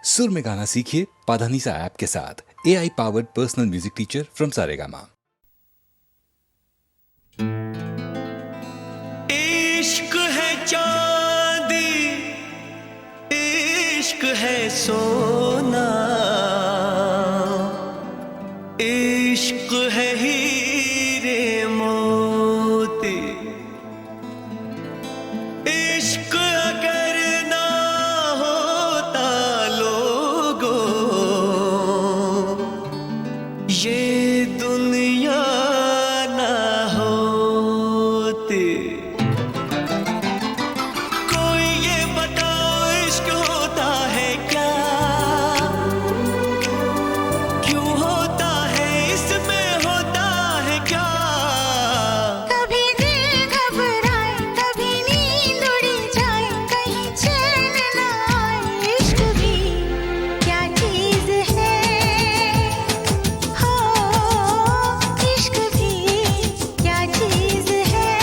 सुर में गाना सीखिए पाधानीसा ऐप के साथ। AI powered personal music teacher from Saregama. इश्क है चांदी, इश्क है सोना, इश्क है हीरे मोती। इश्क अगर ना होता लोगों, ये दुनिया ना होती। कोई ये बताओ इश्क होता है क्या, क्यों होता है, इसमें होता है क्या। कभी दिल घबराए, कभी नींद उड़ जाए, कहीं चैन न आए। इश्क भी क्या चीज है, हो इश्क भी क्या चीज है।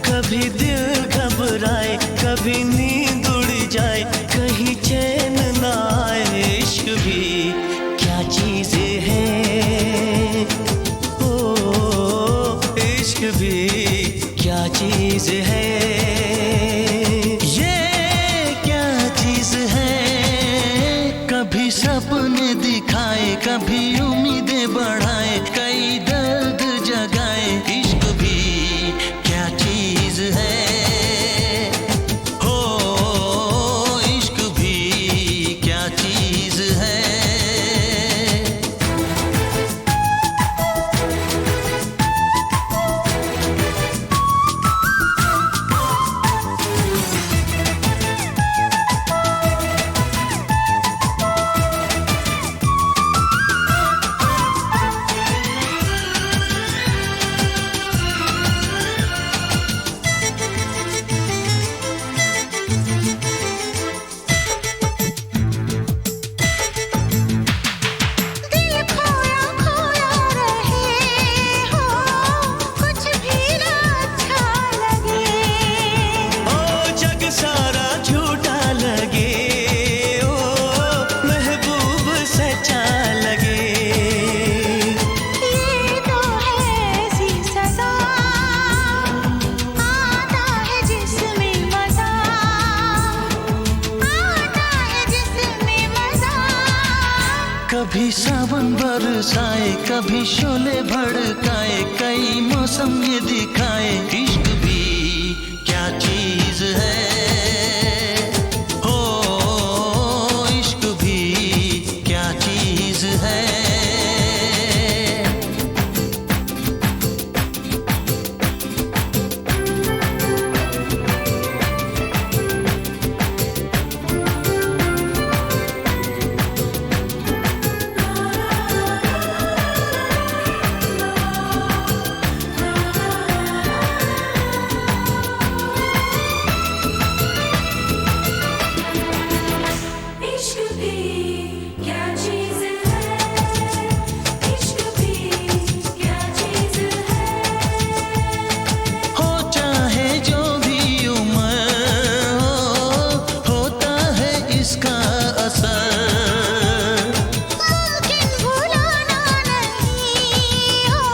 कभी दिल घबराए, कभी नींद उड़ जाए, कहीं चैन ना आए। इश्क भी क्या चीज है, ओ इश्क भी क्या चीज है। ये क्या चीज है, कभी सपने दिखाए, कभी उम्मीदें बढ़ाए, कई दर्द जगाए। इश्क भी क्या चीज है, हो इश्क भी क्या चीज है। दिल खोया खोया रहे हो, कुछ भी ना अच्छा लगे। ओ जग सारा झूठा लगे, ओ महबूब सच्चा लगे। ये तो है ऐसी सजा, आता है जिसमें मजा, आता है जिसमें मजा। कभी सावन बरसाए, कभी शोले भड़काए, कई मौसम ये दिखाए। इश्क भी क्या चीज है, हो इश्क भी क्या चीज है। इश्क भी क्या चीज है, इश्क भी क्या चीज है। हो चाहे जो भी उम्र हो, होता है इसका असर। मुमकिन भुलाना नहीं हो,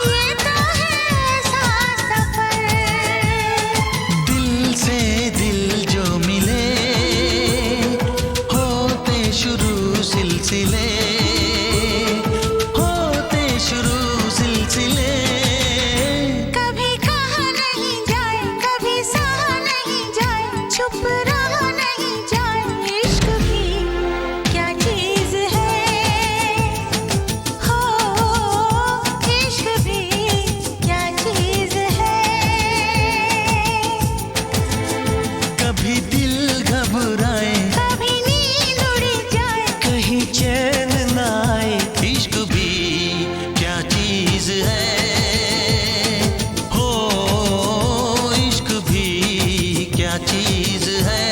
ये तो है ऐसा सफर। दिल से दिल जो मिले, होते शुरू सिलसिले, होते शुरू सिलसिले। कभी कहा नहीं जाए, कभी सहा नहीं जाए, चुप रहा नहीं जाए। इश्क भी क्या चीज है, हो इश्क भी क्या चीज है। कभी दिल घबराए, कभी नींद उड़ जाए, कहीं चैन ना आए। इश्क भी क्या चीज है, हो इश्क भी क्या चीज है।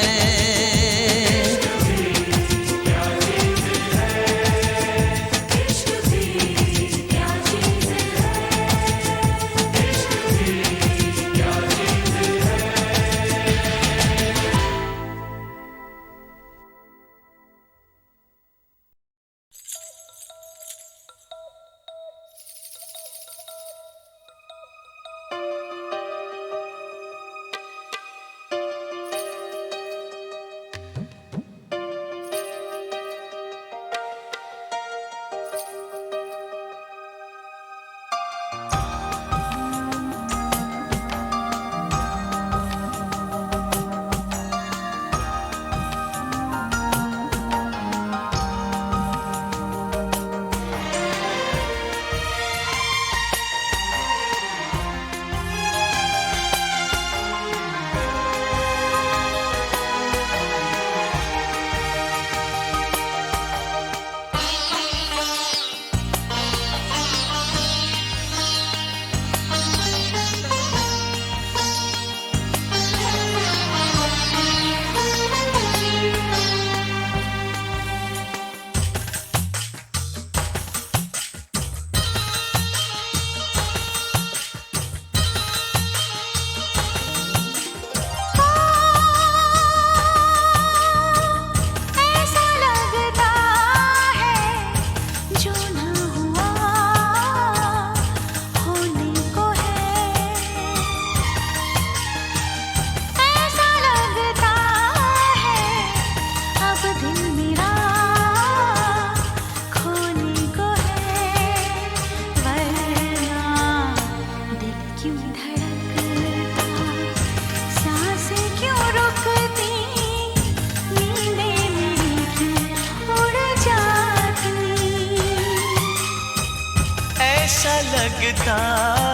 लगता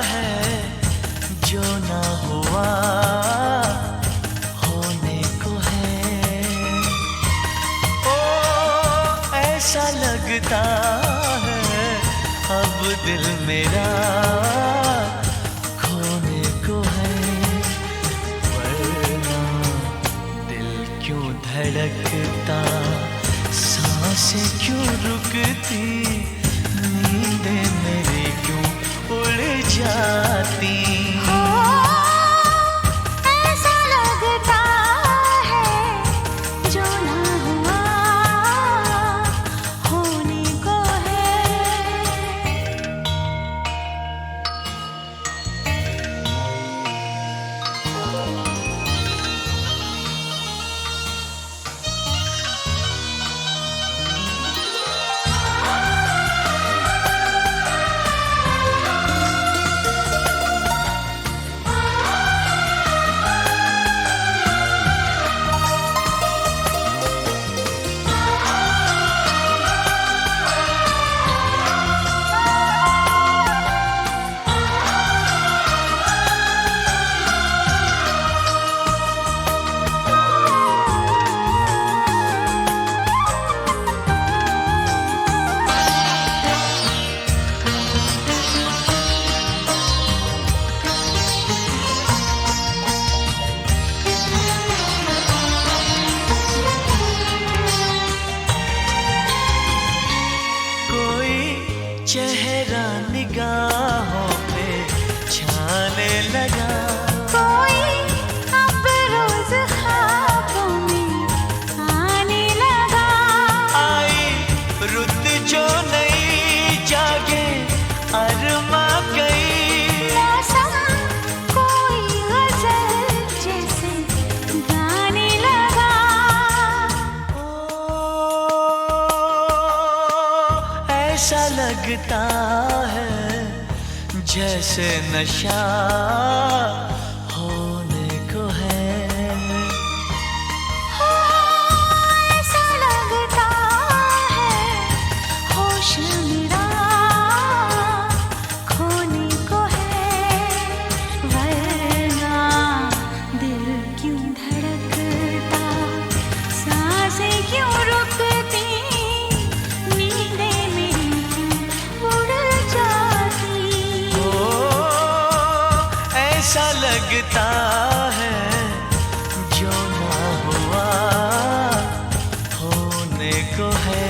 है जो ना हुआ होने को है। ओ ऐसा लगता है अब दिल मेरा खोने को है। वरना दिल क्यों धड़कता, सांसें क्यों रुकती, नींदें मेरी क्यों उड़ जाती। ऐसा लगता है जो ना हुआ होने को है। चेहरा निगाहों पे छाने लगा। कोई अब रोज ख्वाबों में आने लगा। आई रुत जो नई जागे अरमा गई। मौसम कोई गजल जैसे गाने लगा। ऐसा लगता है जैसे नशा होने को है। ऐसा लगता है होश मेरा खोने को है। वरना दिल क्यों धड़कता, सांसें क्यों रुकती, नींदें मेरी क्यों उड़ जाती। ऐसा लगता है जो ना हुआ होने को है।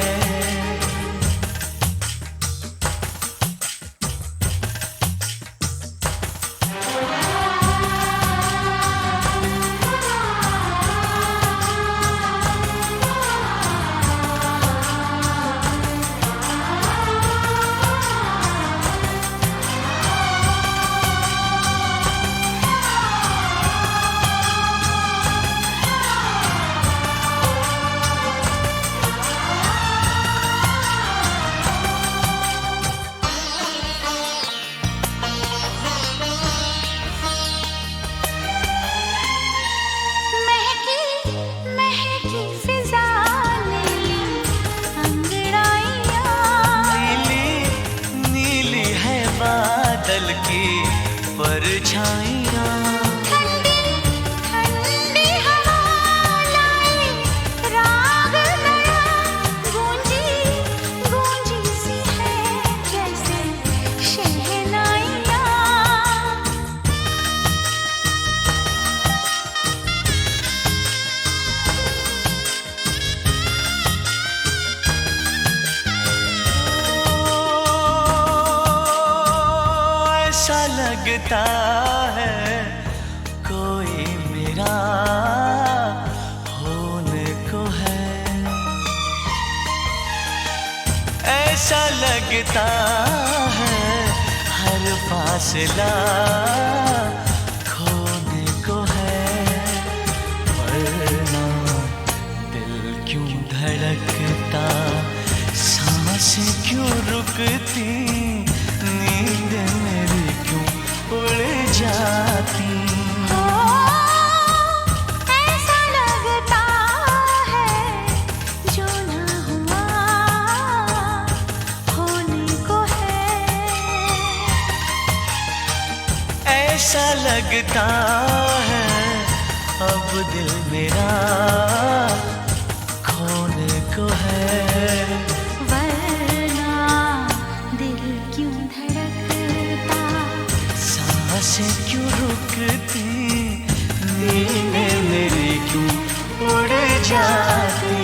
महकी महकी फिजा ने ली अंगड़ाइयाँ। नीली नीली है बादल की परछाइयाँ। ठंडी ठंडी हवा लाई राग नया। गूंजी गूंजी सी है जैसे शहनाइयाँ। ऐसा लगता है कोई मेरा होने को है। ऐसा लगता है हर फासला खोने को है। वरना दिल क्यों धड़कता, सांसें क्यों रुकती, नींद मेरी क्यों उड़ जाती। ऐसा लगता है जो ना हुआ होने को है। लगता है अब दिल मेरा खोने को है। वरना दिल क्यों धड़कता, सांसें क्यों रुकती, नींदें मेरी क्यों उड़ जाती।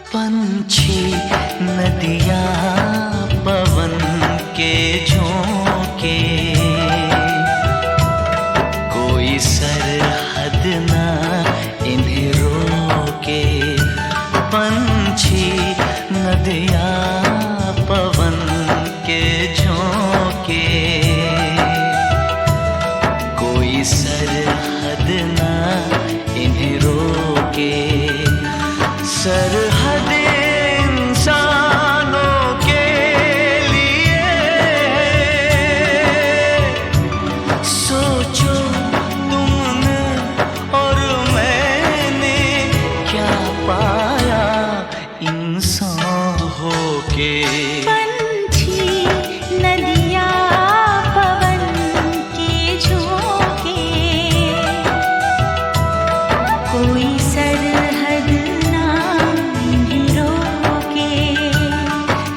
पंछी नदियाँ पवन के झोंके, कोई सरहद ना इन्हें रोके। पंछी नदियाँ पवन के झोंके, कोई सरहद ना इन्हें रोके। सरहद इंसानों के लिए, सोचो तुमने और मैंने क्या पाया इंसान होके। पंछी नदियाँ पवन के झोंके, कोई सरहद ना इन्हें रोके।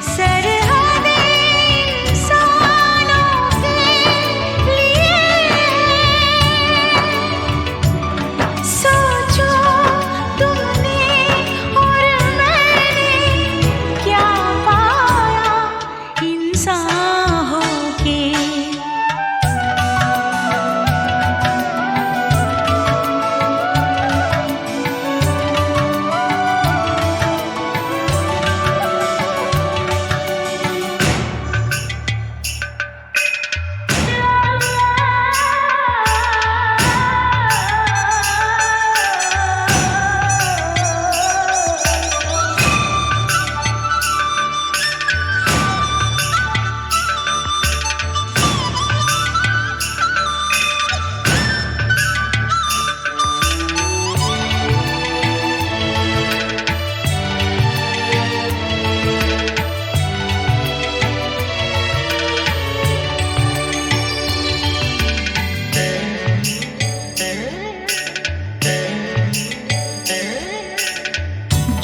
सरहद इंसानों के लिए, सोचो तुमने और मैंने क्या पाया इंसान होके।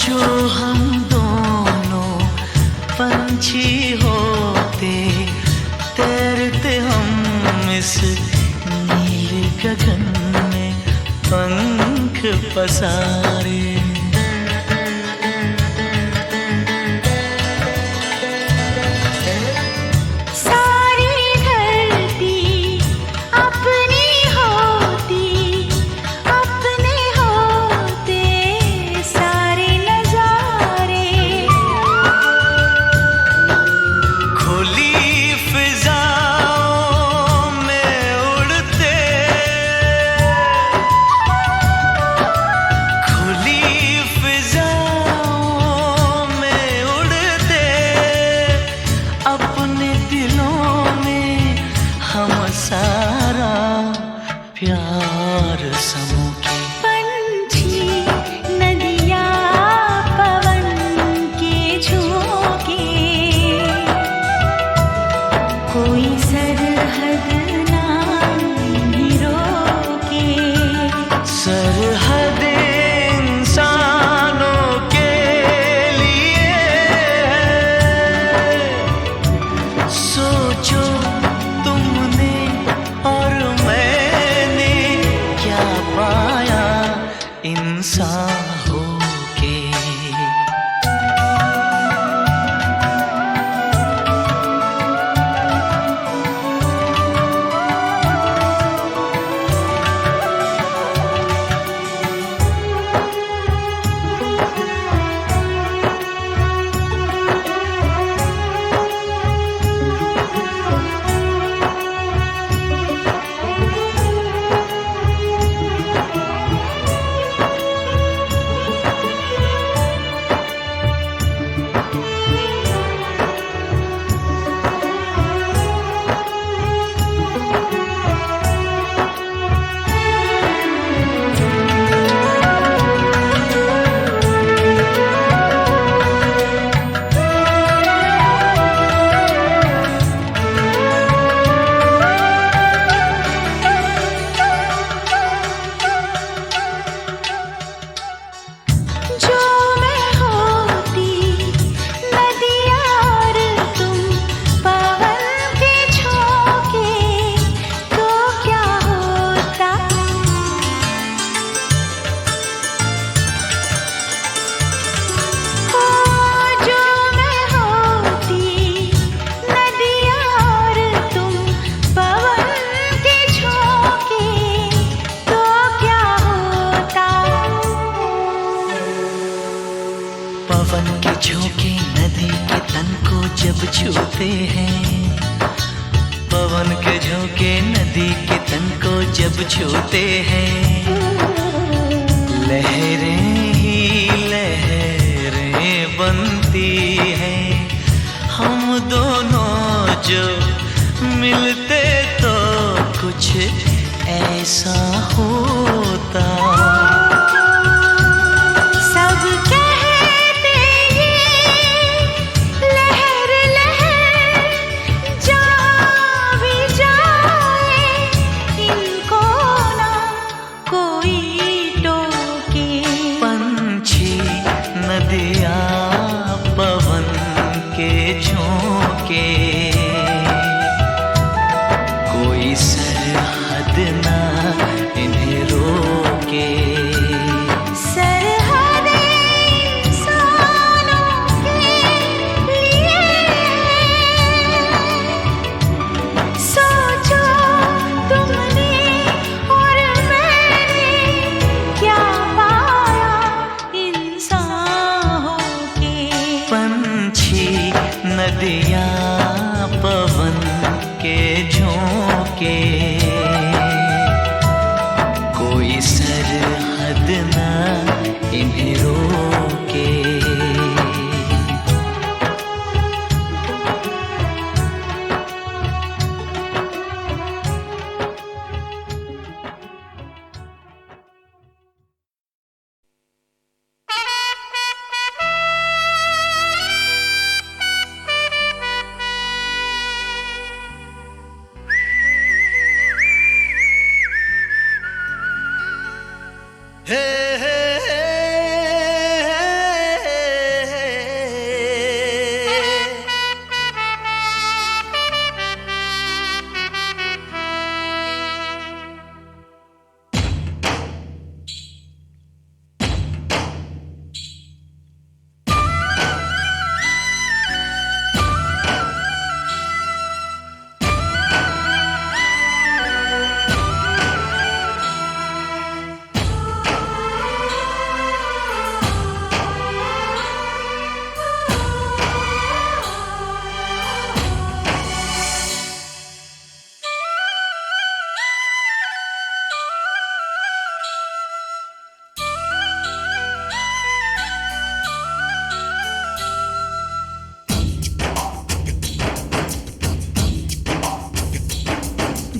जो हम दोनों पंछी होते, तैरते हम इस नीले गगन में पंख पसारे। सारी धरती इंसान होके। पवन के झोंके नदी के तन को जब छूते हैं, पवन के झोंके नदी के तन को जब छूते हैं, लहरें ही लहरें बनती हैं। हम दोनों जो मिलते तो कुछ ऐसा होता। पवन के झोंके कोई सरहद ना इन्हें रोके। सरहद इंसानों के लिए सोचो तुमने और मैंने क्या पाया इंसान होके। पंछी नदियाँ पवन के झोंके कोई सरहद ना इन्हें रोके।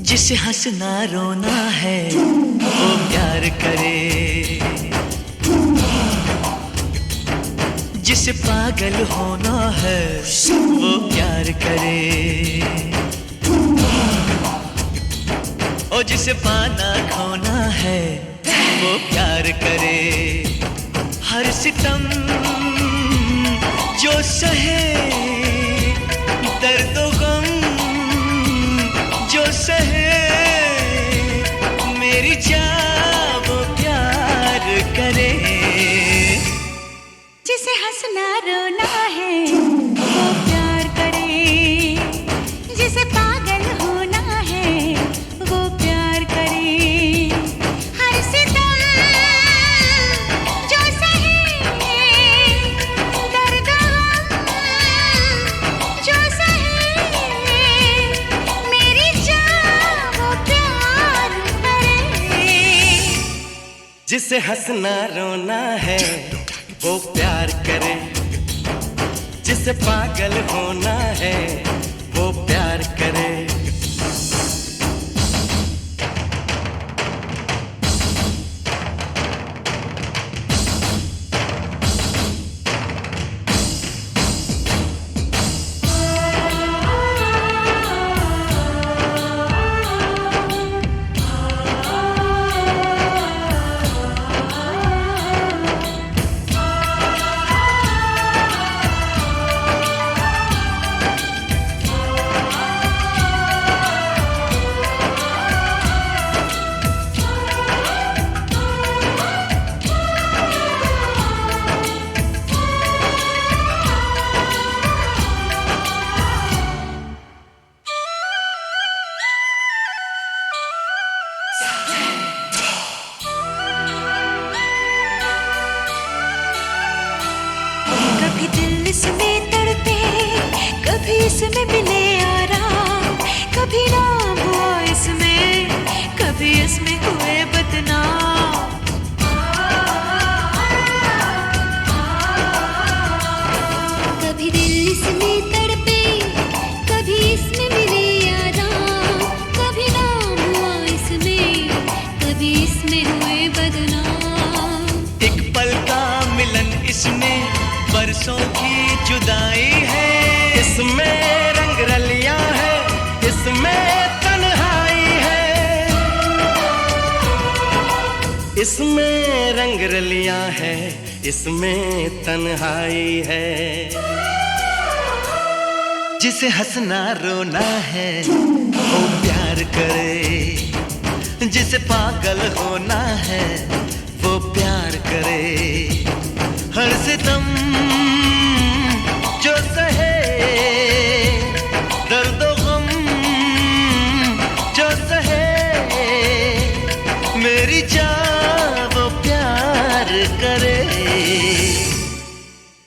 जिसे हंसना रोना है वो प्यार करे, जिसे पागल होना है वो प्यार करे, और जिसे पाना खोना है वो प्यार करे। हर सितम जो सहे, दर्द गम जो सहे, मेरी जान वो प्यार करे। हंसना रोना है वो प्यार करे, जिसे पागल होना है वो प्यार करे। हर सितम जो सहे, दर्द जो सहे, मेरी जान वो प्यार करे। जिसे हंसना रोना है वो प्यार करे, जिसे पागल होना है वो प्यार करे। कभी दिल इसमें तड़पे, कभी इसमें मिले आराम, कभी नाम हुआ इसमें, कभी इसमें हुए बदनाम। कभी दिल इसमें तड़पे, कभी इसमें मिले आराम, कभी नाम हुआ इसमें, कभी इसमें हुए बदनाम। एक पल का मिलन इसमें बरसों की जुदाई है, इसमें रंग रलियां है, इसमें तन्हाई है। इसमें रंग रलियां है, इसमें तन्हाई है। जिसे हंसना रोना है वो प्यार करे, जिसे पागल होना है वो प्यार करे। हर सितम जो सहे, दर्द गम जो सहे, मेरी जान वो प्यार करे।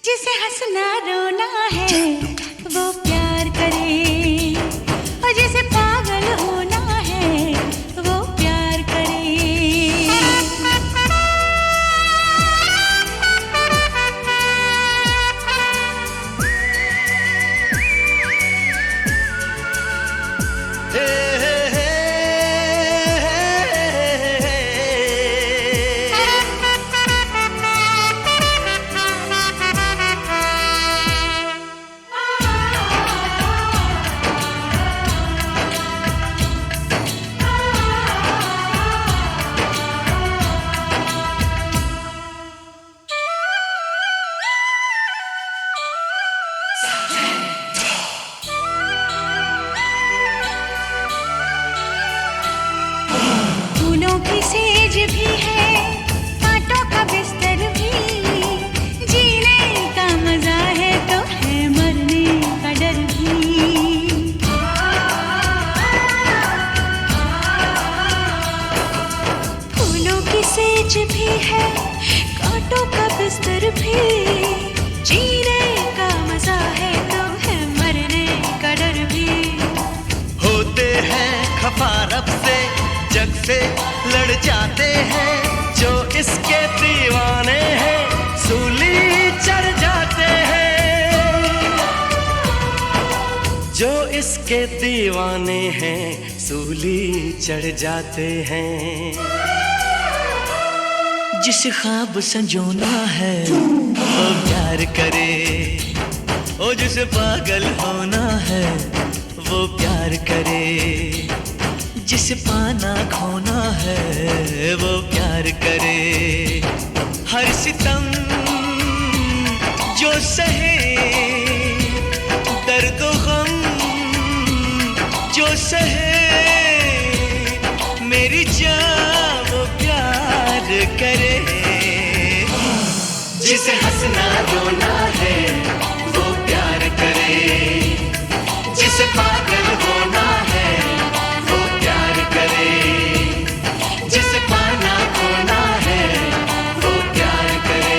जिसे हंसना रोना है वो प्यार करे, और जिसे पागल होना है वो प्यार करे। फूलों की सेज भी है, कांटों का बिस्तर भी, जीने का मजा है तो है मरने का डर भी। फूलों की सेज भी है, कांटों का बिस्तर भी, जीने का मजा है तो है मरने का डर भी। होते हैं खफा रब से, जग से लड़ जाते हैं, जो इसके दीवाने हैं सूली चढ़ जाते हैं। जो इसके दीवाने हैं सूली चढ़ जाते हैं। जिसे ख्वाब संजोना है वो प्यार करे, ओ जिसे पागल होना है वो प्यार करे। जिसे पाना खोना है वो प्यार करे। हर सितम जो सहे, दर्द गम जो सहे, मेरी जान वो प्यार करे। जिसे हंसना रोना है वो प्यार करे, जिसे पागल होना है वो प्यार करे, जिसे पाना खोना है वो प्यार करे।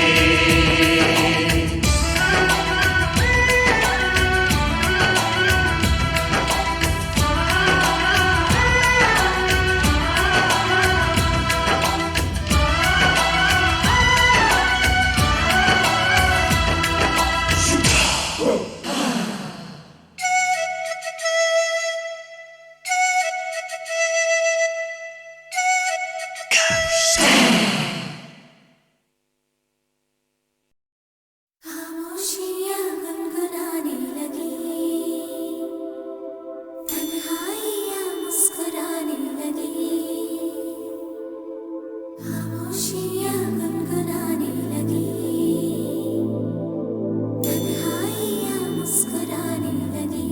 खामोशियाँ गुनगुनाने लगी, तन्हाइयाँ मुस्कुराने लगी। खामोशियाँ गुनगुनाने लगी, तन्हाइयाँ मुस्कुराने लगी।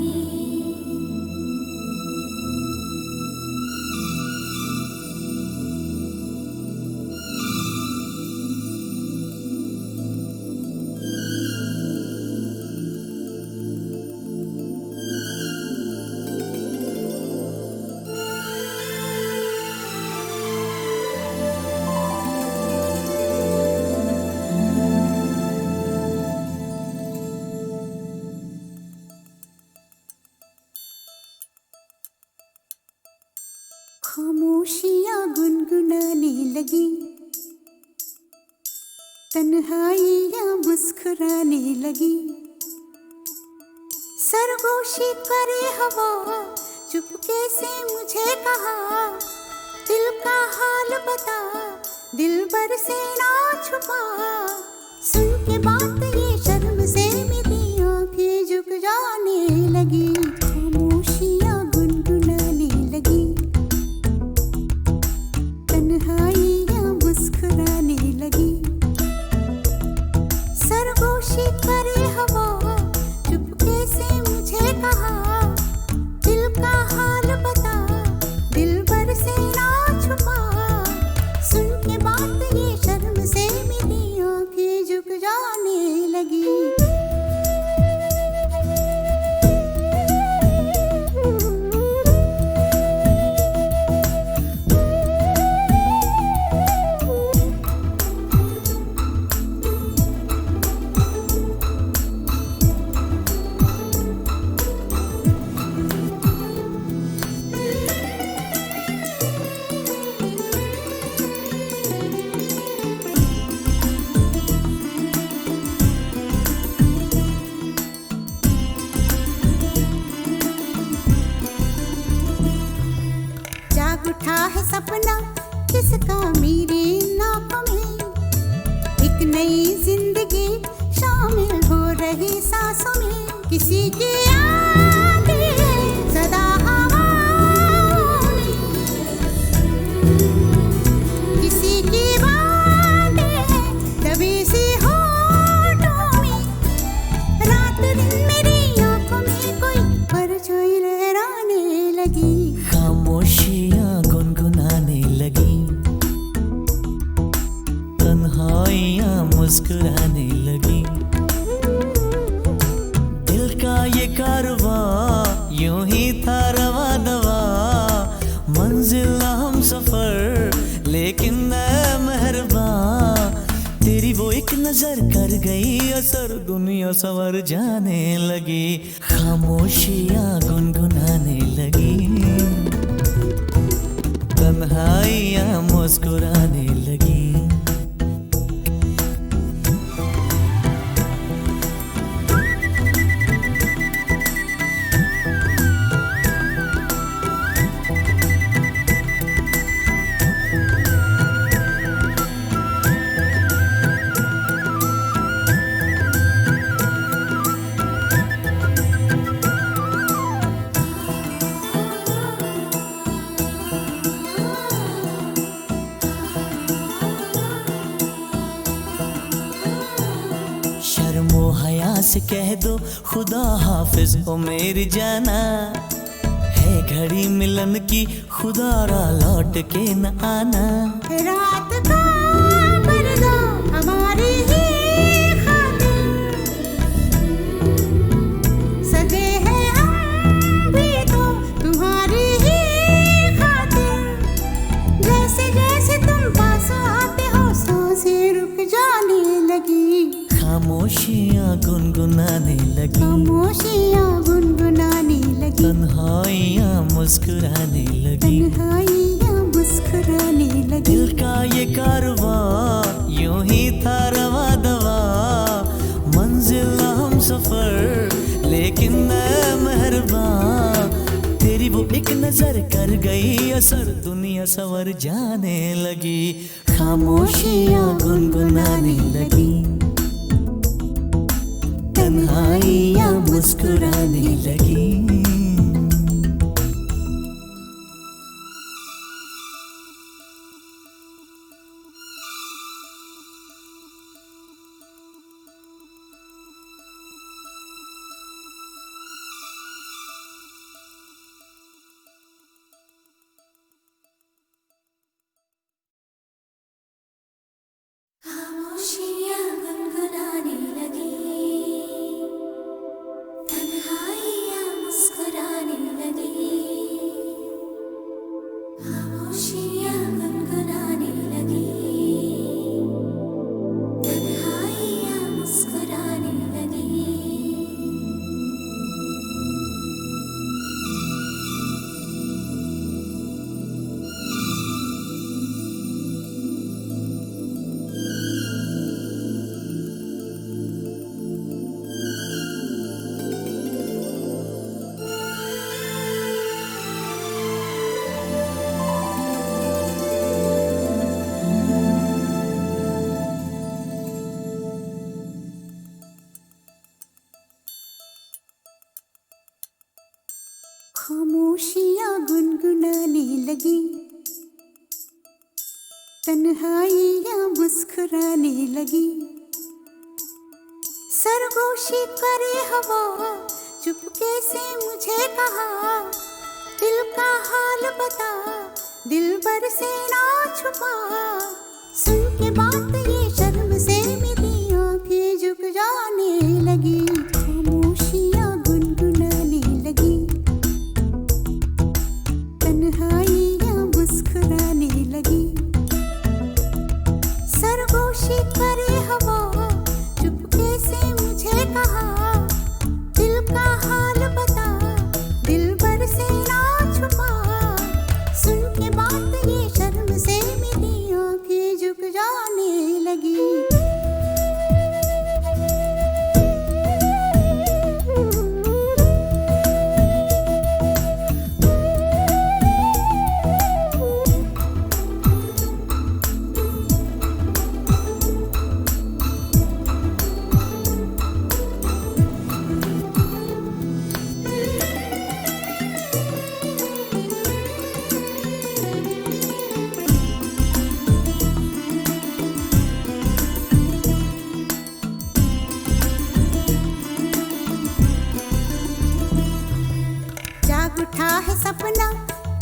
खामोशियाँ गुनगुनाने लगी, तन्हाइयाँ मुस्कुराने लगी। सरगोशी करे हवा, चुपके से मुझे कहा, दिल का हाल बता, दिल भर से ना छुपा। सुन के बात ये शर्म से मेरी आंखें झुक जाने लगी। खामोशियाँ गुनगुनाने लगी, तन्हाइयाँ मुस्कुराने लगी। सरगोशी करे हवा, चुपके से मुझे कहा, दिल का हाल बता, दिल भर से ना छुपा। सुन के बात ये शर्म से मेरी आंखें झुक जाने लगी। जाग उठा है सपना किसका मेरे नाकों में, एक नई जिंदगी शामिल हो रही सांसों में। किसी की आंखें सदा हवाओं में, किसी की बातें दबी सी होठों में। रात दिन मेरी आंखों में कोई परछाई लहराने लगी। खामोशियाँ गुनगुनाने लगी, तन्हाइयाँ मुस्कुराने लगी। दिल का ये कारवां यूं ही था रवा दवा, मंजिल हम सफर लेकिन मैं मेहरबान। तेरी वो एक नजर कर गई असर, दुनिया संवर जाने लगी। खामोशियाँ गुनगुनाने लगी, तन्हाइयाँ मुस्कुराने लगी। शर्मो हया से कह दो खुदा हाफिज हो मेरी जाना, है घड़ी मिलन की खुदा रा लौट के न आना। रात का पर्दा हमारी ही खामोशियाँ गुनगुनाने लगी, खामोशियाँ गुनगुनाने लगी, तन्हाइयाँ मुस्कुराने लगी, तन्हाइयाँ मुस्कुराने लगी। दिल का ये कारवां यूं ही था रवा दवा, मंजिल ना हम सफर लेकिन मैं मेहरबान, तेरी वो एक नजर कर गई असर, दुनिया सवर जाने लगी। खामोशियाँ गुनगुनाने लगी, तन्हाइयाँ मुस्कुराने लगी। खामोशियाँ गुनगुनाने लगी, तन्हाइयाँ मुस्कुराने लगी, खामोशियाँ गुनगुनाने लगी, तन्हाइयाँ मुस्कुराने लगी। खामोशियाँ गुनगुनाने लगी, तन्हाइयाँ मुस्कुराने लगी, सरगोशी करे हवा चुपके से मुझे कहा, दिल का हाल बता दिलबर से ना छुपा, सुन के बात ये शर्म से मेरी आंखें झुक जाने लगी। खामोशियाँ गुनगुनाने लगी, तन्हाइयाँ मुस्कुराने लगी, सरगोशी करे हवा चुपके से मुझे कहा, दिल का हाल बता दिलबर से ना छुपा, सुन के बात ये शर्म से मेरी आंखें झुक जाने लगी। जाग उठा है सपना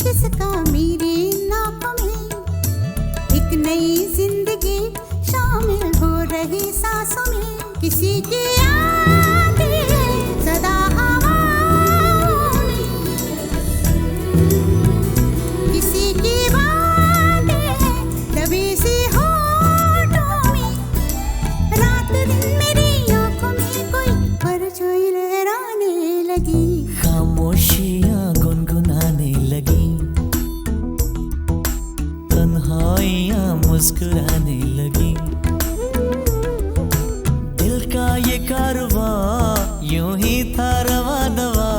किसका मेरी नाकों में, एक नई जिंदगी शामिल हो रही सांसों में, किसी की यादें सदा हवाओं में, किसी की बातें दबी सी होठों में, रात दिन मेरी आंखों में कोई परछाई लहराने लगी। खामोशियाँ गुनगुनाने लगी, तन्हाइयाँ मुस्कुराने लगी, दिल का ये कारवां यूं ही था रवा दवा,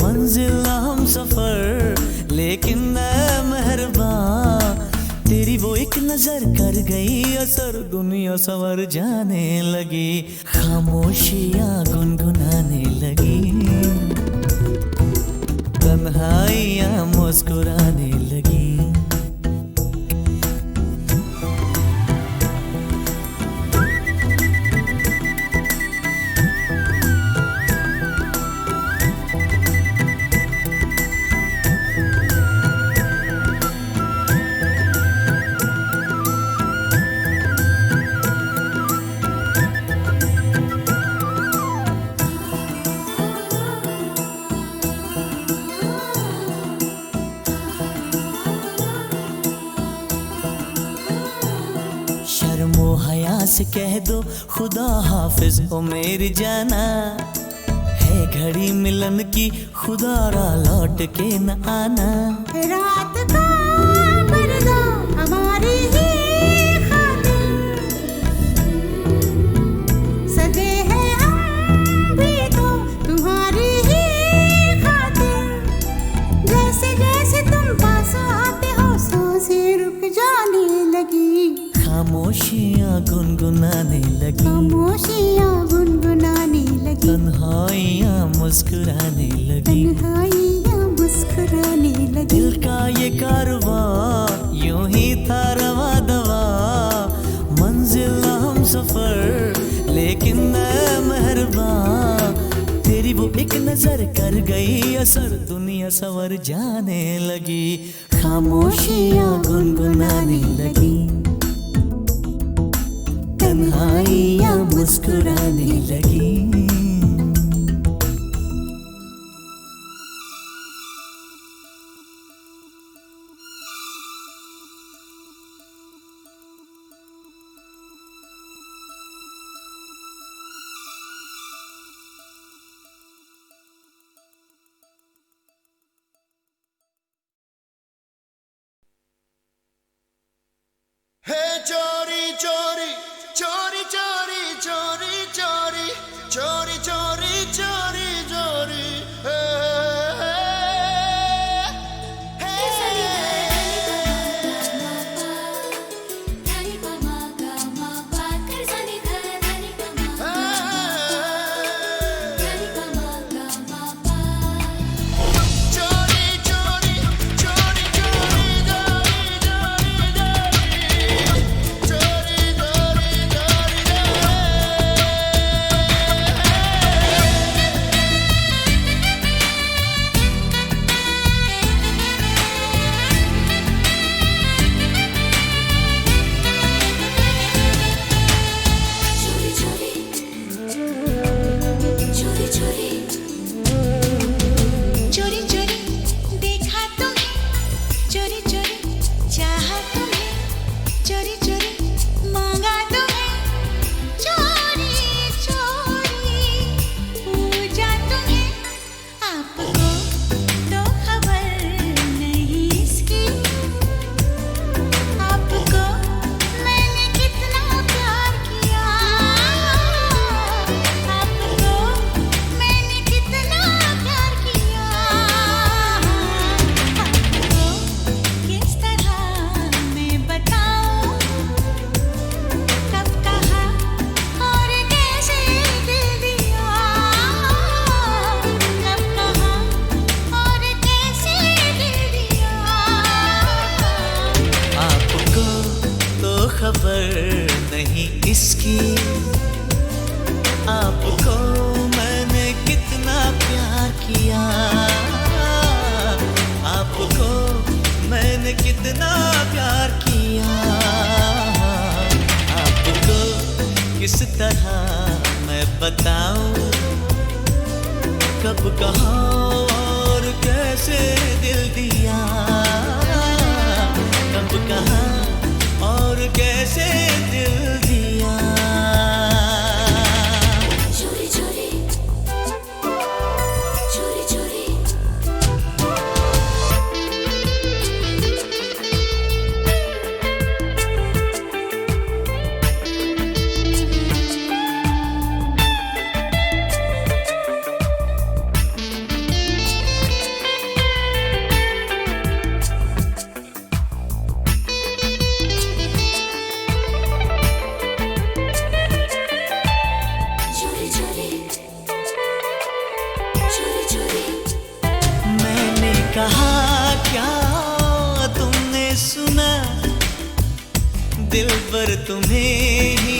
मंजिल ना हम सफर लेकिन मैं मेहरबान, तेरी वो एक नजर कर गई असर, दुनिया सवर जाने लगी। खामोशियाँ गुनगुनाने लगी, तन्हाइयाँ मुस्कुराने लगी। शर्मो हया से कह दो खुदा हाफिज ओ मेरी जाना, है घड़ी मिलन की खुदा रा लौट के न आना। रात का पर्दा हमारी ही खातिर सजे हैं हम भी तो तुम्हारी ही खातिर। जैसे जैसे तुम पास आते हो सांसें रुक जाने लगी, खामोशियाँ गुनगुनाने लगी, खामोशियाँ गुनगुनाने लगी, तन्हाइयाँ मुस्कुराने लगी, तन्हाइयाँ मुस्कुराने लगी। दिल का ये कारवां यूं ही था रवा दवा, मंजिल हम सफर लेकिन मैं मेहरबान। तेरी वो एक नजर कर गई असर, दुनिया सवर जाने लगी, खामोशियाँ गुनगुनाने लगी, तन्हाइयाँ मुस्कुराने लगी। हे चोरी चोरी चोरी चोरी चोरी चोरी चोरी चोरी चोरी चोरी आपको मैंने कितना प्यार किया, आपको मैंने कितना प्यार किया, आपको किस तरह मैं बताऊं, कब कहाँ और कैसे दिल दिया, कब कहाँ और कैसे दिल दिया। चोरी चोरी चोरी चोरी कहा क्या तुमने सुना, दिल पर तुम्हें ही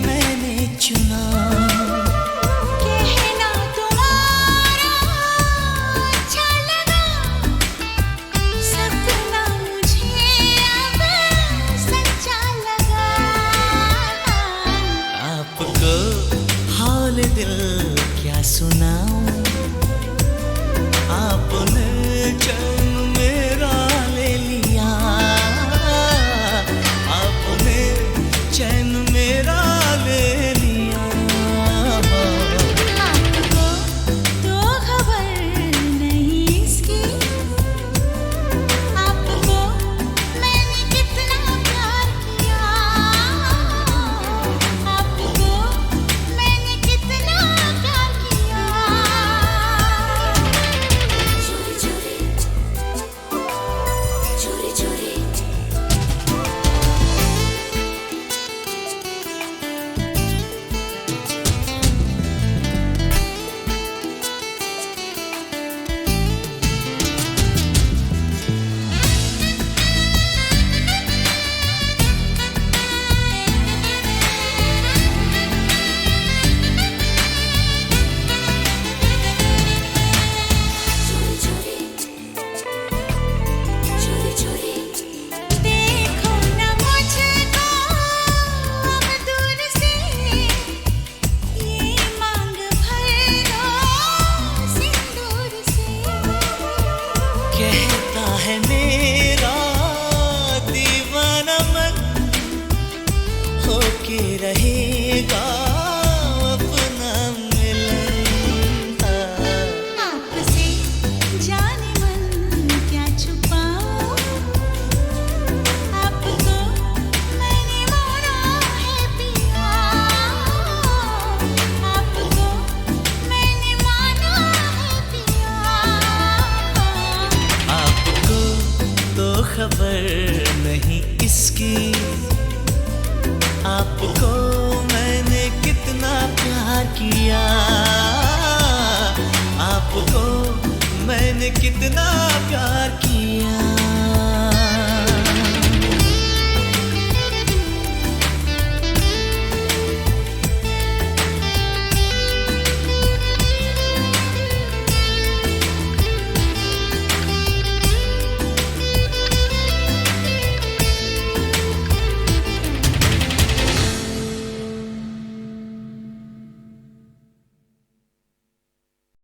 मैंने चुना। कहना तुम्हारा अच्छा लगा, सपना मुझे अब सच्चा लगा। आपको हाल दिल क्या सुनाऊं, आपने जन्म मेरा ले लिया, आपने के रहेगा अपना मिलन। आपसे जाने मन क्या छुपाऊं, आपको मैंने माना है पिया, आपको मैंने माना है पिया। आपको तो खबर नहीं इसकी, आपको मैंने कितना प्यार किया, आपको मैंने कितना प्यार किया।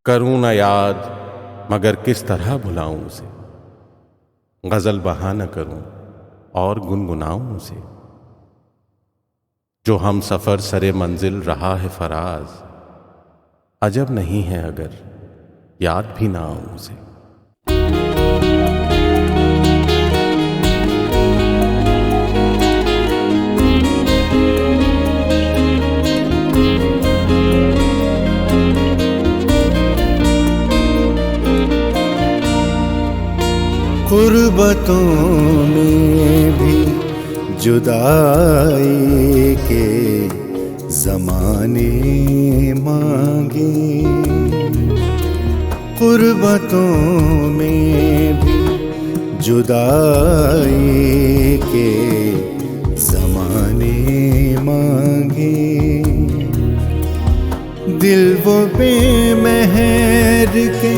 करूं न याद मगर किस तरह भुलाऊं उसे, गजल बहाना करूं और गुनगुनाऊं उसे। जो हम सफर सरे मंजिल रहा है फराज, अजब नहीं है अगर याद भी ना आऊं उसे। गुर्बतों में भी जुदाई के ज़माने मांगे, गुर्बतों में भी जुदाई के ज़माने मांगे। दिल वो बेमहर के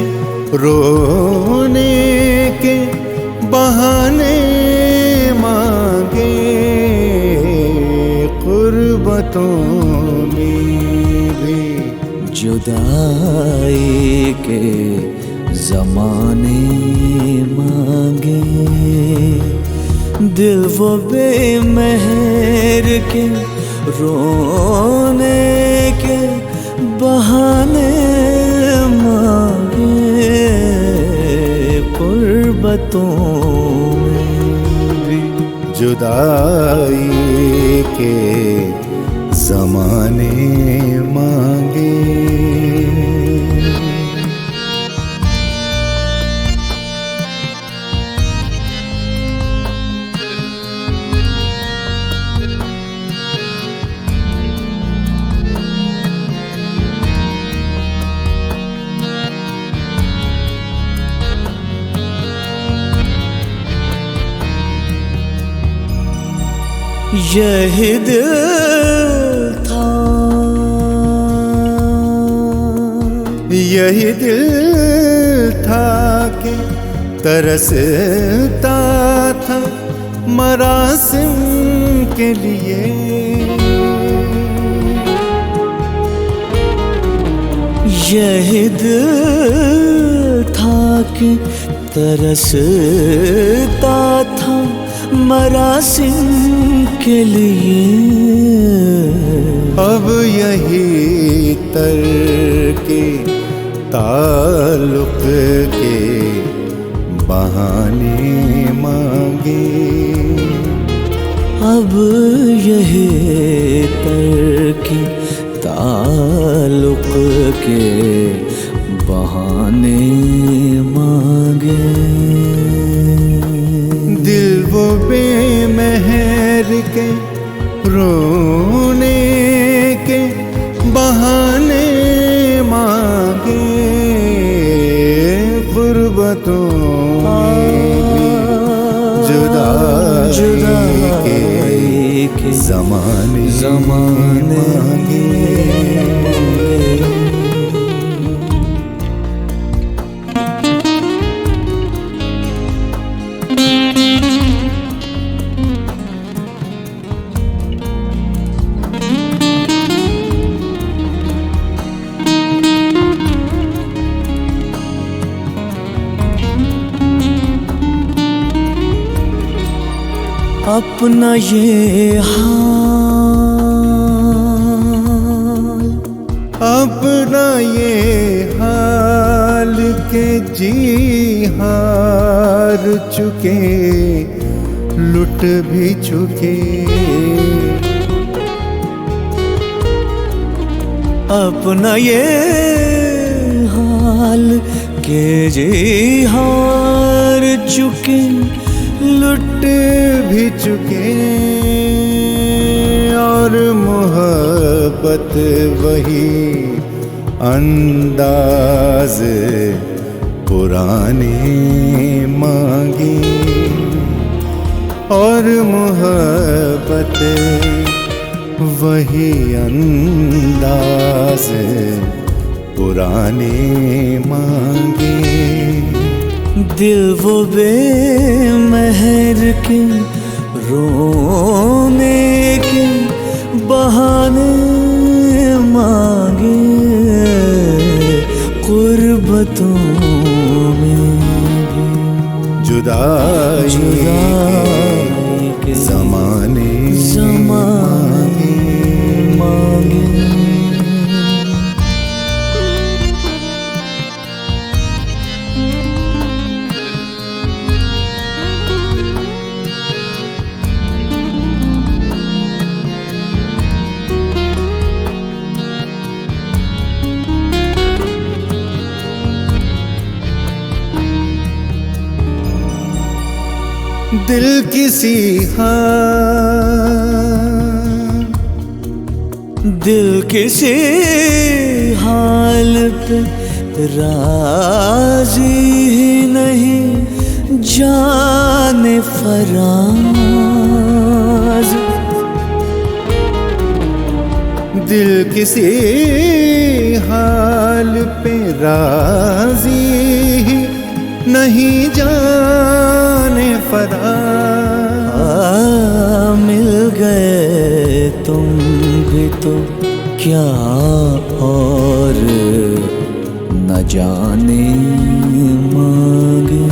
रोने के बहाने मांगे, गुर्बतों में भी जुदाई के ज़माने मांगे। दिल वो बेमहर के रोने के बहाने मांगे, गुर्बतों में भी जुदाई के ज़माने मांगे। यही दिल था, यही दिल था कि तरसता था मरासिम के लिए। यही दिल था कि तरसता था मरासिम के लिए। अब यही तरके ताल्लुक के बहाने मांगे, अब यही तरके ताल्लुक के बहाने मांगे। दिल वो बेमहर के रोने के बहाने मांगे, गुर्बतों में भी जुदाई के ज़माने मांगे। अपना ये हाल जी हार चुके, लुट भी चुके। अपना ये हाल के जी हार चुके, लुट भी चुके। और मोहब्बत वही अंदाज पुराने मांगी। और मोहब्बत वही अंदाज पुराने मांगे। दिल वो बेमहर के रोने के बहाने मांगे। गुर्बतों में जुदाई के ज़माने मांगे। दिल किसी दिल किसी हाल पे राजी ही नहीं, जाने फराज। दिल किसी हाल पे राजी ही नहीं, जाने फराज। मिल गए तुम भी तो क्या और न जाने मांगे।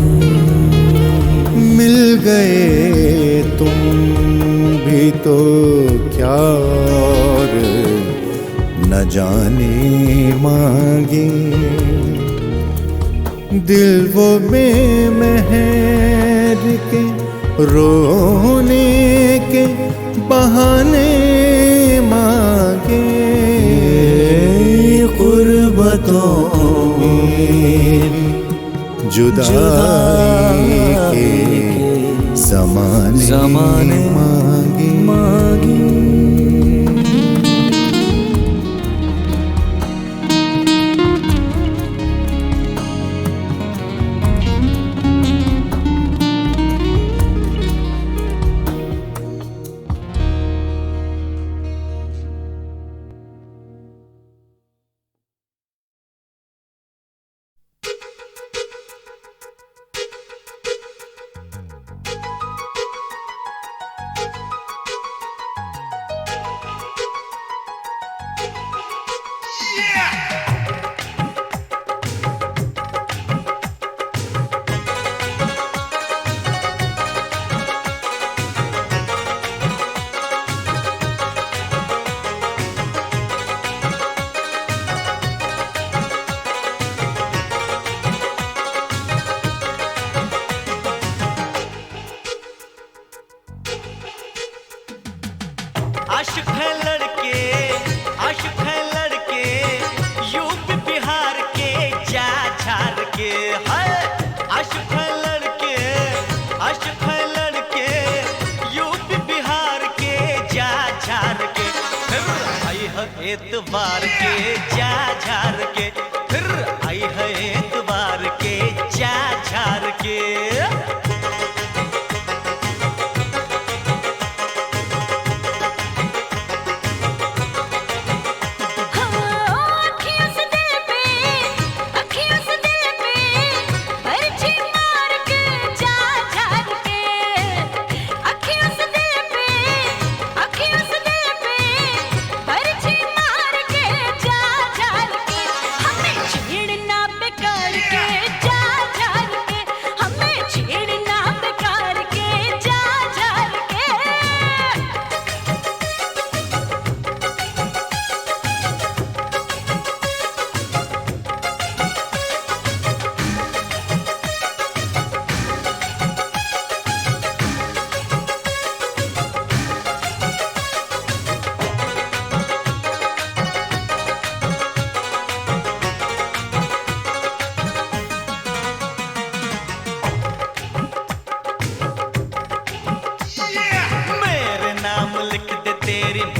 मिल गए तुम भी तो क्या और न जाने मांगे। दिल वो बेमहर के रोने के बहाने मांगे। गुर्बतों में जुदाई के ज़माने मांगे। आशिक है लड़के, आशिक है लड़के, यूपी बिहार के जा झार के। है आशिक है लड़के, आशिक है लड़के, यूपी बिहार के जा झार के। फिर आई है एतवार के जा झार के, फिर आई है एतवार के जा झार के।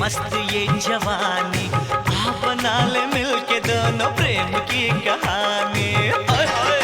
मस्त ये जवानी, आ बना ले मिलके दोनों प्रेम की कहानी। हाय हाय।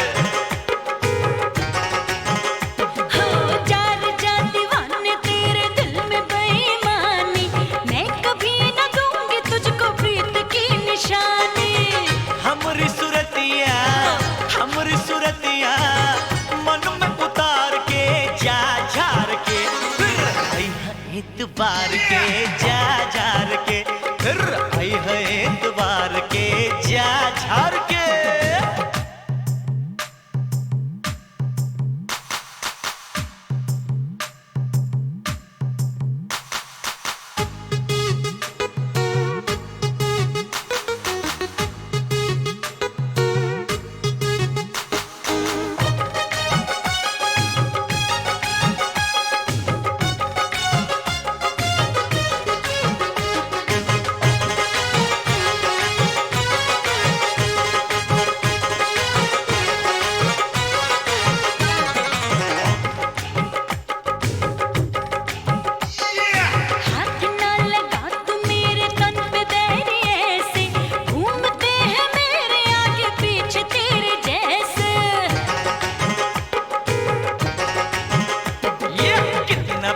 बार के जा झार के, फिर आई है एतबार के जा झार के।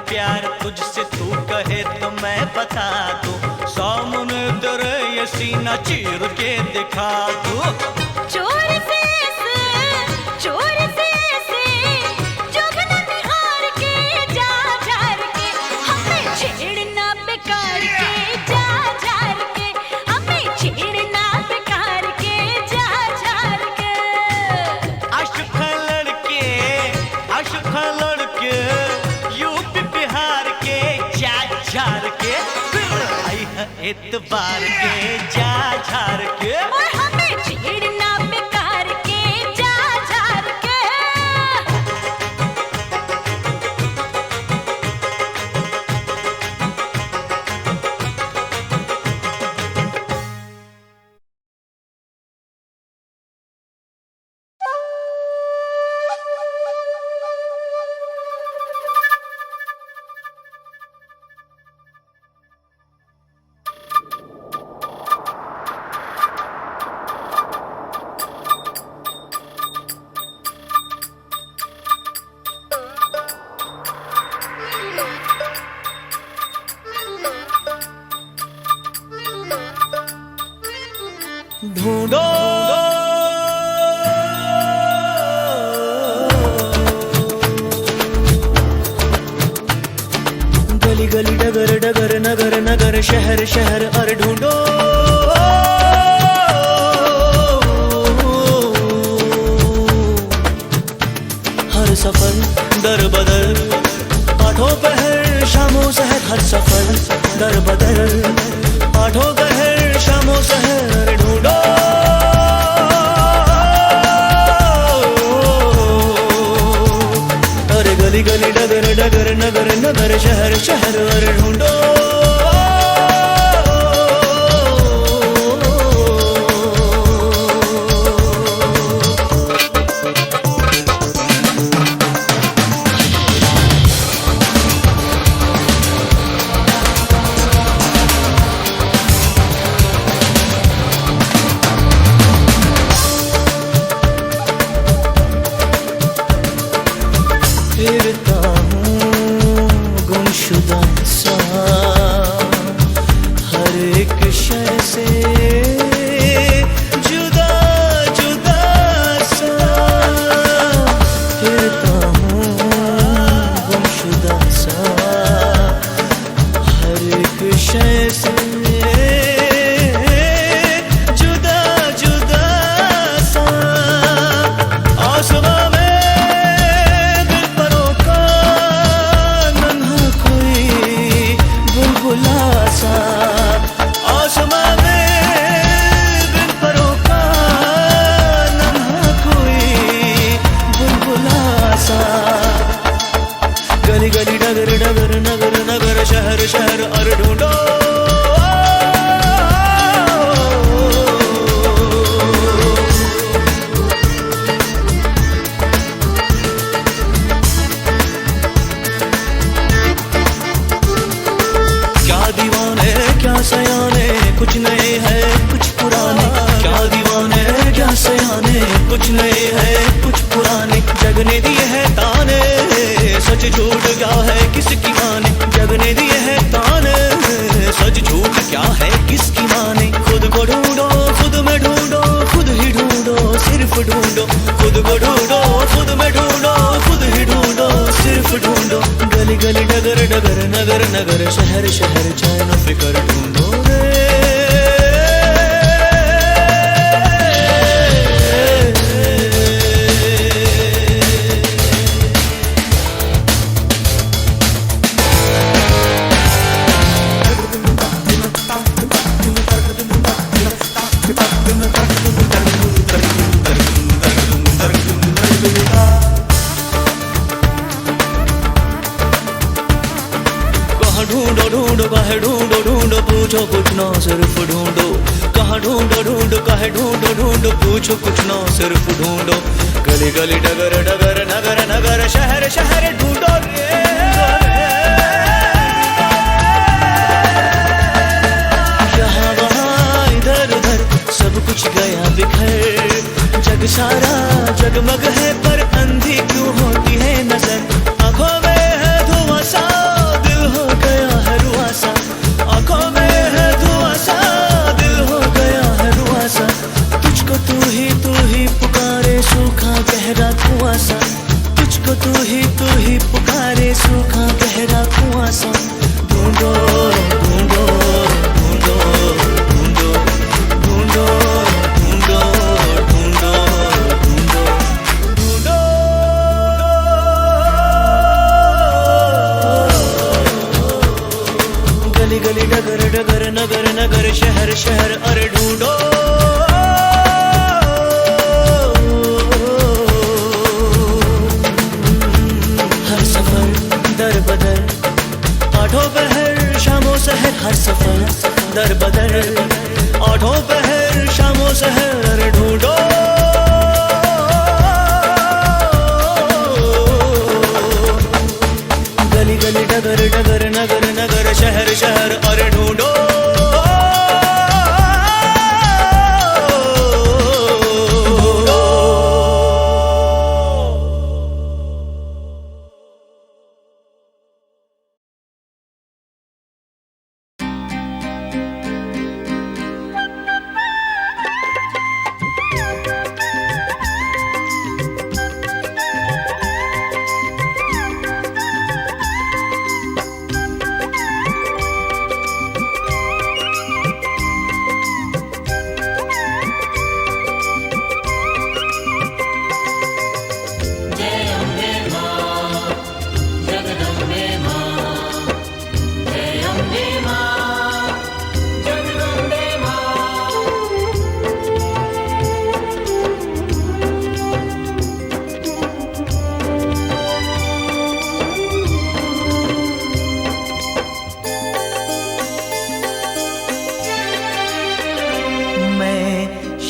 प्यार तुझसे तू कहे तो मैं बता दूं, सामने तेरे ये सीना चीर के दिखा दूं। चोर से जुगनू निहार के जा झार के, हमें छेड़ना बेकार के जा झार के, हमें छेड़ना बेकार के जा झार के। आशिक लड़के यूपी बिहार के जा झार के, फिर आई है एतबार के जा झार के। और हमें छेड़ना बेकार के जा झार के। ढूंढो गली गली डगर डगर नगर नगर शहर शहर और ढूंढो हर सफर दर बदर आठों पहर शामों सहर, हर सफर दर बदर आठों पहर शामों सहर ढूंढो। अरे गली गली डगर डगर नगर नगर शहर शहर और ढूंढो। फिरता हूँ गुमशुदा सा हर एक शय से जुदा जुदा सा, फिरता हूँ गुमशुदा सा हर एक शय से जुदा जुदा सा। आसमां में आसमां में बिन परों का नन्हा कोई बुलबुला सा। गली गली डगर डगर नगर नगर शहर शहर और ढूंढो नए हैं कुछ पुराने, जगने दिए हैं ताने, सच झूठ क्या है किसकी माने, जगने दिए हैं ताने, सच झूठ क्या है किसकी माने। खुद को ढूंढो खुद में ढूंढो, खुद ही ढूंढो सिर्फ ढूंढो, खुद को ढूंढो खुद में ढूंढो, खुद ही ढूंढो सिर्फ ढूंढो। गली गली डगर डगर नगर नगर, शहर शहर चैन फिकर ढूंढो रे। ढूंढो ढूंढो कहे ढूंढो ढूंढो, पूछो कुछ ना सिर्फ ढूंढो। कहाँ ढूंढो ढूंढो कहे ढूंढो ढूंढो, पूछो कुछ ना सिर्फ ढूंढो। गली गली डगर डगर नगर नगर, शहर शहर ढूंढो रे। यहाँ वहाँ इधर उधर सब कुछ गया बिखर, जग सारा जगमग है पर अंधी क्यों होती है नजर। आंखों में है धुआं सा, दिल हो गया है रुआ सा, आंखों में है धुआं सा, दिल हो गया है रुआ सा। तुझको तू ही पुकारे सूखा गहरा कुआं सा, तुझको तू ही पुकारे सूखा गहरा कुआं सा। ढूंढो ढूंढो ढूंढो ढूंढो ढूंढो ढूंढो ढूंढो ढूंढो ढूंढो। गली गली डगर डगर नगर नगर, शहर शहर अरे ढूंढो। हर सफर दर बदर, आठों पहर शामों शहर, हर सफर दर बदर, आठों पहर शामों शहर अरे ढूंढो। गली गली डगर डगर नगर नगर, शहर शहर अरे ढूंढो।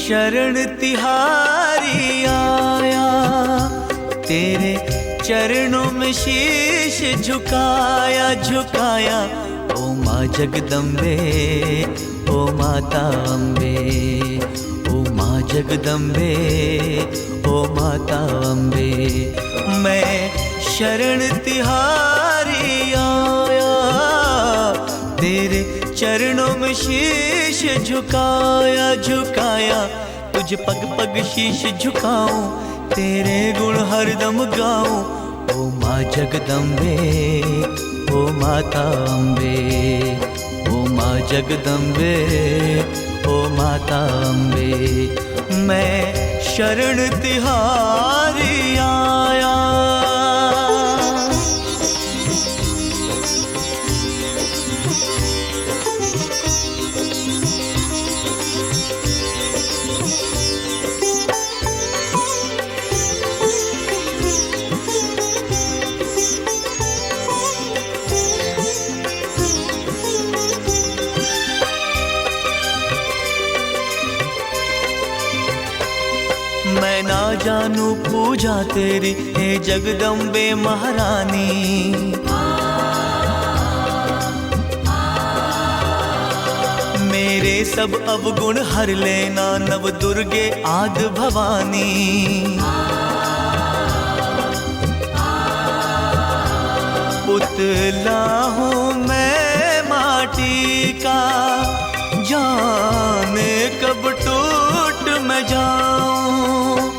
शरण तिहारी आया, तेरे चरणों में शीश झुकाया झुकाया। ओ माँ जगदम्बे ओ माता अम्बे, ओ माँ जगदम्बे ओ माता अम्बे। मैं शरण तिहारी आया, तेरे चरणों में शीश झुकाया झुकाया। तुझ पग पग शीश झुकाऊं, तेरे गुण हरदम गाऊं। ओ माँ जगदम्बे ओ माता अम्बे, ओ माँ जगदम्बे ओ माता अम्बे। मैं शरण तिहारी आया। मैं ना जानू पूजा तेरी हे जगदम्बे महारानी। मेरे सब अवगुण हर लेना, नव दुर्गे आद भवानी। पुतला हूँ मैं माटी का, जाने कब टूट मैं जाऊं।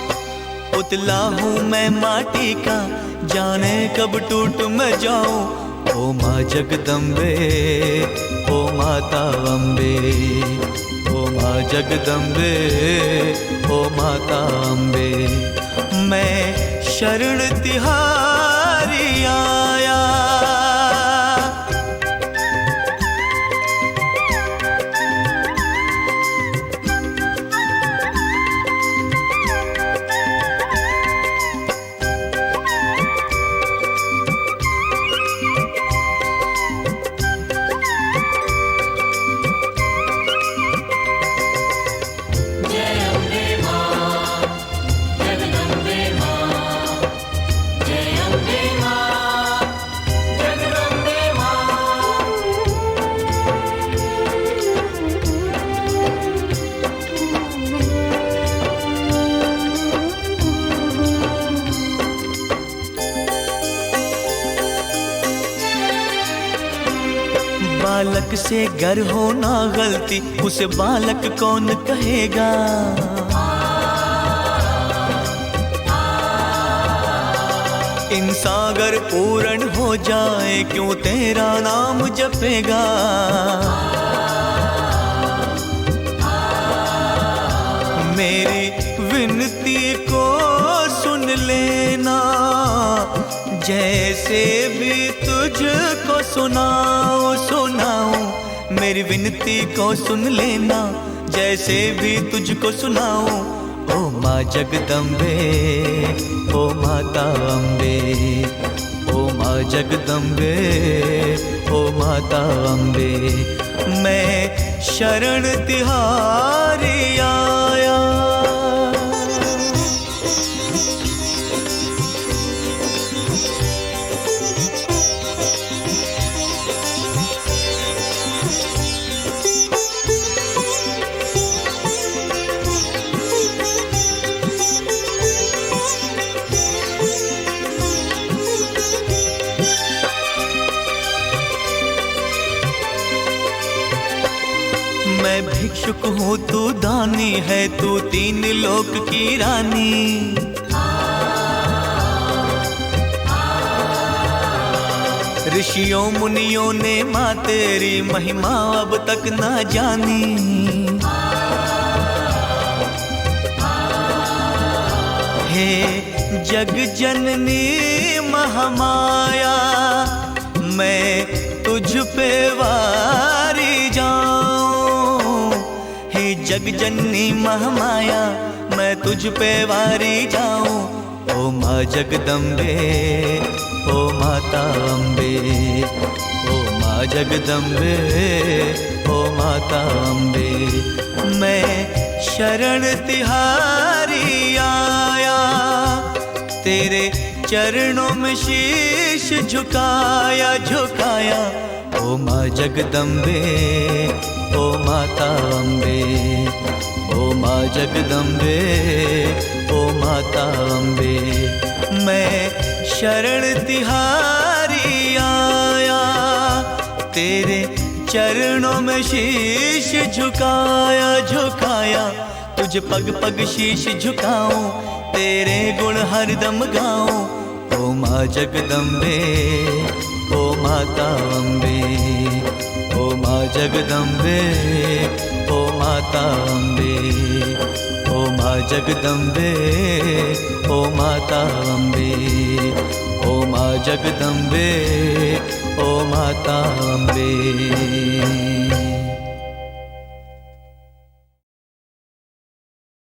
पुतला हूँ मैं माटी का, जाने कब टूट मैं जाऊं। ओ माँ जगदम्बे, ओ माता अम्बे, ओ माँ जगदम्बे, ओ माता अम्बे। मैं शरण तिहारी आया। बालक से गर हो ना गलती, उसे बालक कौन कहेगा। इन सागर पूर्ण हो जाए, क्यों तेरा नाम जपेगा। मेरी विनती को सुन लेना, जैसे भी तुझको सुनाऊं सुनाऊं। मेरी विनती को सुन लेना, जैसे भी तुझको सुनाऊं। ओ माँ जगदम्बे, ओ माता अम्बे, ओ माँ जगदम्बे, ओ माता अम्बे। मैं शरण तिहारी आया। मैं भिक्षुक हूँ, तू दानी है, तू तीन लोक की रानी। ऋषियों मुनियों ने माँ तेरी महिमा अब तक ना जानी। हे जग जननी महामाया, मैं तुझ पे वारी जाऊं। हे जग जननी महामाया, मैं तुझ पे वारी जाऊं। ओ माँ जगदम्बे, ओ माता अम्बे, ओ माँ जगदम्बे, ओ माता अम्बे। मैं शरण तिहारी आया, तेरे चरणों में शीश झुकाया झुकाया। ओ माँ जगदम्बे, ओ माता अम्बे, ओ माँ जगदम्बे, ओ माता अम्बे। मैं शरण तिहारी आया, तेरे चरणों में शीश झुकाया झुकाया। तुझ पग पग शीश झुकाऊं, तेरे गुण हरदम गाऊं। ओ माँ जगदम्बे, ओ माता अम्बे, ओ माँ जगदम्बे, ओ माता अम्बे, ओ माँ जगदम्बे, ओ माता अम्बे, ओ माँ जगदम्बे, ओ माता अम्बे।